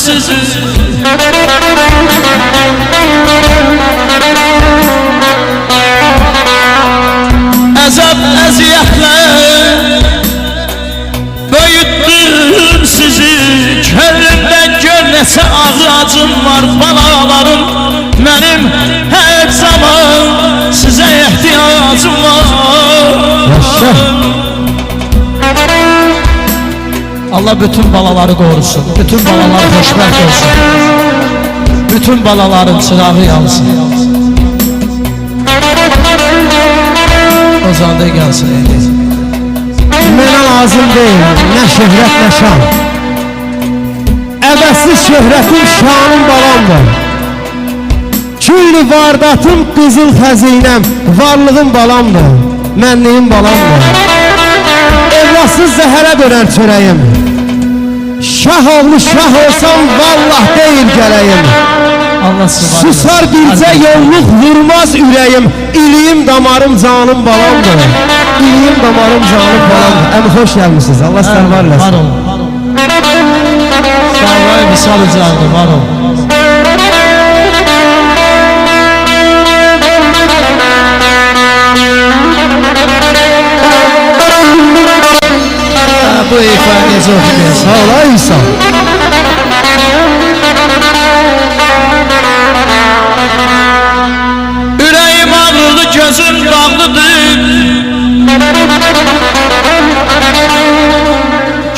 sizi. Əzab əziyyətlər böyütdüm sizi. Könlümdə gör neçə ağacım var, balalarım. Mənim hər zaman sizə ehtiyacım var. Allah bütün balaları korusun, bütün balalar xoşbəxt olsun, bütün balaların çırağı yansın. O zaman da gelsin. Mənə lazım deyil, nə şöhrət, nə şan. Əbəssiz şöhrətim şanım balamdır. Küllü vardatım qızıl xəzinəm, varlığım balamdır, mənliyim balamdır. Evlatsız zəhərə dönər çörəyim. Şah oğlu şah olsam vallah deyil gələyim. Susar bircə yolluq vurmaz ürəyim. İliyim damarım canım balamdır. İliyim damarım canım balamdır. Əmi xoş gəlmişsiniz, Allah sərvar eləsin. Var olun. Sərvayı misal ucaqdır, var olun. Bu ifade necə oxuyur? Sağ ol, ay İhsan. Ürəyim ağrıdı, gözüm bağlıdır.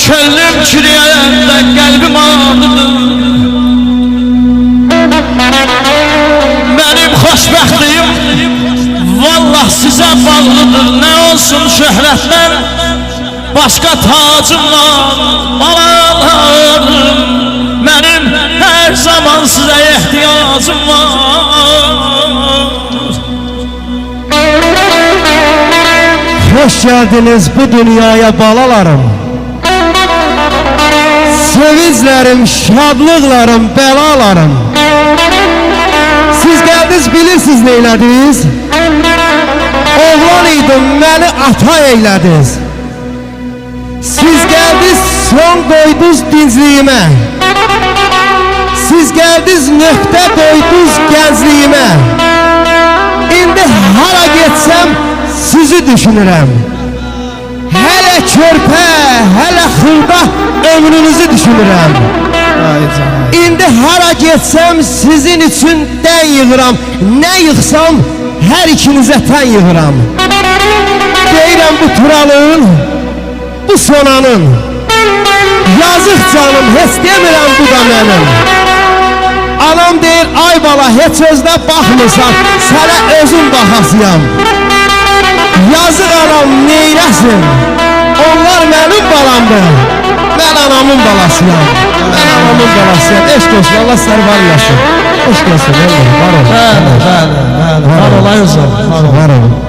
Könlüm çürüyəndə qəlbim ağrıdır. Mənim xoşbəxtliyim vallah sizə bağlıdır. Nə olsun şöhrətdən başka tacım var, balalarım. Benim her zaman size ihtiyacım var. Hoş geldiniz bu dünyaya balalarım. Sevinclerim, şadlıklarım, belalarım. Siz geldiniz bilirsiniz neylədiniz. Oğlan idim, beni ata eylədiniz. Siz geldiniz son koydunuz dincliğime. Siz geldiniz nöqtə koydunuz gəncliyime. İndi hara getsem sizi düşünürəm. Hələ körpə, hələ xırda ömrünüzü düşünürəm. İndi hara getsem sizin için dən yığıram. Ne yıxsam her ikinizə tən yığıram. Deyirəm bu Turalın, bu sonanın. Yazıq canım, heç demirəm bu da mənim. Anam deyir, ay bala, heç özünə baxmırsan, sənə özüm baxasıyam. Yazıq anam, neyləsin? Onlar mənim balamdır. Mən anamın balasıyam. Mən anamın balasıyam. Eşq olsun, Allah sərvar eləsin. Eşq olsun, var ol. Bəli, bəli, bəli. Var olayız o. Var ol.